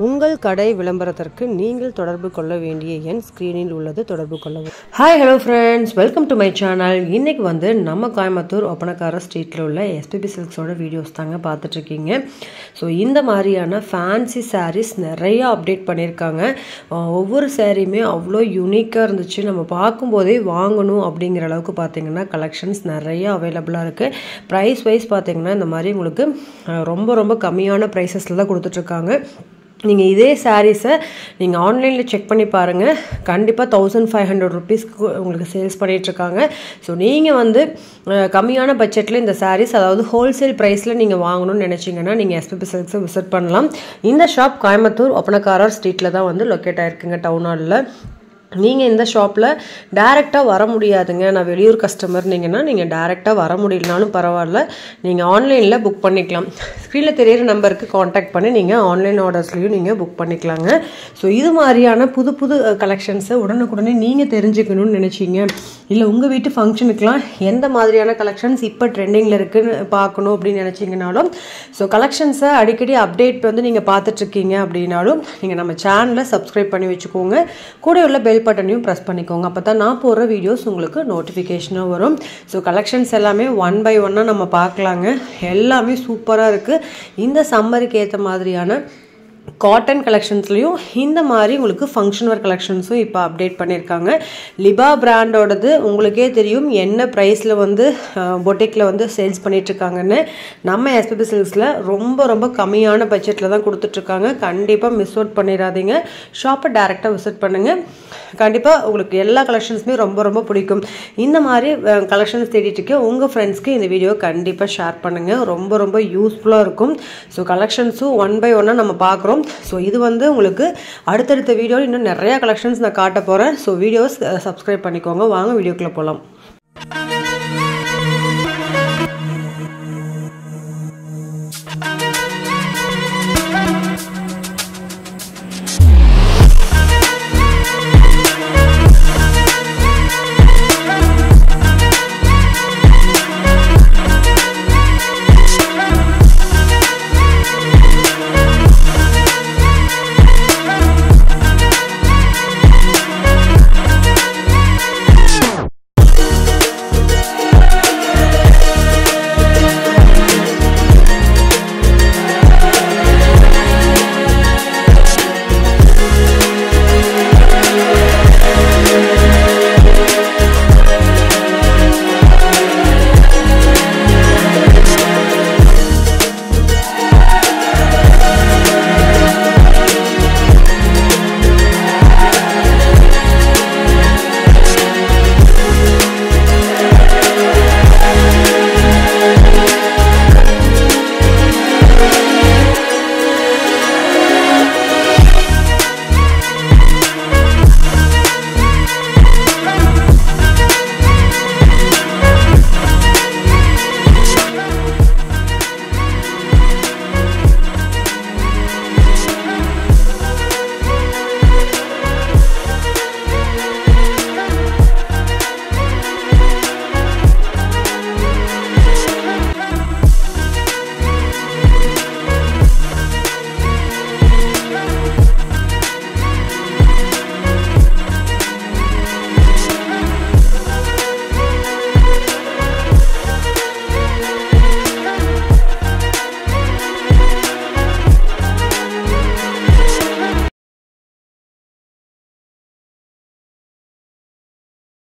உங்கள் கடை விளம்பரத்திற்கு நீங்கள் தொடர்பு கொள்ள வேண்டிய எண் ஸ்க்ரீனில் உள்ளது, தொடர்பு கொள்ளவும். Hi, hello friends, welcome to my channel. இன்றைக்கி வந்து நம்ம கோயம்புத்தூர் ஒப்பனக்கார ஸ்ட்ரீட்டில் உள்ள எஸ்பிபி சில்க்ஸோட வீடியோஸ் தாங்க பார்த்துட்ருக்கீங்க. ஸோ இந்த மாதிரியான ஃபேன்சி சாரீஸ் நிறையா அப்டேட் பண்ணியிருக்காங்க. ஒவ்வொரு சாரியுமே அவ்வளோ யூனிக்காக இருந்துச்சு. நம்ம பார்க்கும்போதே வாங்கணும் அப்படிங்கிற அளவுக்கு பார்த்திங்கன்னா கலெக்ஷன்ஸ் நிறையா அவைலபிளாக இருக்குது. ப்ரைஸ் வைஸ் பார்த்திங்கன்னா இந்த மாதிரி உங்களுக்கு ரொம்ப ரொம்ப கம்மியான ப்ரைஸஸில் தான் கொடுத்துட்ருக்காங்க. நீங்கள் இதே சாரீஸை நீங்கள் ஆன்லைனில் செக் பண்ணி பாருங்கள், கண்டிப்பாக 1500 ருபீஸ்க்கு உங்களுக்கு சேல்ஸ் பண்ணிகிட்ருக்காங்க. ஸோ நீங்கள் வந்து கம்மியான பட்ஜெட்டில் இந்த சாரீஸ், அதாவது ஹோல்சேல் ப்ரைஸில் நீங்கள் வாங்கணும்னு நினச்சிங்கன்னா நீங்கள் எஸ்பிபி சில்க்ஸை விசிட் பண்ணலாம். இந்த ஷாப் கோயம்புத்தூர் ஒப்பனக்காரர் ஸ்ட்ரீட்டில் தான் வந்து லொக்கேட் ஆகிருக்குங்க, டவுன் ஹாலில். நீங்கள் இந்த ஷாப்பில் டேரெக்டாக வர முடியாதுங்க, நான் வெளியூர் கஸ்டமர்னீங்கன்னா நீங்கள் டேரெக்டாக வர முடியலனாலும் பரவாயில்ல, நீங்கள் ஆன்லைனில் புக் பண்ணிக்கலாம். ஸ்க்ரீனில் தெரியிற நம்பருக்கு காண்டாக்ட் பண்ணி நீங்கள் ஆன்லைன் ஆர்டர்ஸ்லையும் நீங்கள் புக் பண்ணிக்கலாங்க. ஸோ இது மாதிரியான புது புது கலெக்ஷன்ஸை உடனுக்குடனே நீங்கள் தெரிஞ்சுக்கணும்னு நினச்சிங்க, இல்லை உங்கள் வீட்டு ஃபங்க்ஷனுக்கெலாம் எந்த மாதிரியான கலெக்ஷன்ஸ் இப்போ ட்ரெண்டிங்கில் இருக்குதுன்னு பார்க்கணும் அப்படின்னு நினச்சிங்கனாலும், ஸோ கலெக்ஷன்ஸை அடிக்கடி அப்டேட் வந்து நீங்கள் பார்த்துட்ருக்கீங்க அப்படின்னாலும் நீங்கள் நம்ம சேனலை சப்ஸ்கிரைப் பண்ணி வச்சுக்கோங்க. கூட உள்ள பெல் பட்டனையும் ப்ரெஸ் பண்ணிக்கோங்க. அப்போ தான் நான் போடுற வீடியோஸ் உங்களுக்கு நோட்டிஃபிகேஷனாக வரும். ஸோ கலெக்ஷன்ஸ் எல்லாமே ஒன் பை ஒன்னாக நம்ம பார்க்கலாங்க. எல்லாமே சூப்பராக இருக்குது. இந்த சம்மருக்கு ஏற்ற மாதிரியான காட்டன் கலெக்ஷன்ஸ்லையும் இந்த மாதிரி உங்களுக்கு ஃபங்க்ஷன் வேர் கலெக்ஷன்ஸும் இப்போ அப்டேட் பண்ணியிருக்காங்க. லிபா பிராண்டோடது உங்களுக்கே தெரியும் என்ன ப்ரைஸில் வந்து பொட்டிக்கில் வந்து சேல்ஸ் பண்ணிகிட்ருக்காங்கன்னு. நம்ம எஸ்பிபி சில்க்ஸில் ரொம்ப ரொம்ப கம்மியான பட்ஜெட்டில் தான் கொடுத்துட்ருக்காங்க. கண்டிப்பாக மிஸ் அவுட் பண்ணிடாதீங்க. ஷாப்பை டேரெக்டாக விசிட் பண்ணுங்கள். கண்டிப்பாக உங்களுக்கு எல்லா கலெக்ஷன்ஸுமே ரொம்ப ரொம்ப பிடிக்கும். இந்த மாதிரி கலெக்ஷன்ஸ் தேடிட்டு இருக்க உங்கள் ஃப்ரெண்ட்ஸ்க்கு இந்த வீடியோ கண்டிப்பாக ஷேர் பண்ணுங்கள். ரொம்ப ரொம்ப யூஸ்ஃபுல்லாக இருக்கும். ஸோ கலெக்ஷன்ஸும் ஒன் பை ஒன்னாக நம்ம பார்க்குறோம். ஸோ இது வந்து உங்களுக்கு அடுத்தடுத்த வீடியோவில் இன்னும் நிறையா கலெக்ஷன்ஸ் நான் காட்ட போகிறேன். ஸோ வீடியோஸ் சப்ஸ்கிரைப் பண்ணிக்கோங்க. வாங்க வீடியோக்குள்ளே போகலாம்.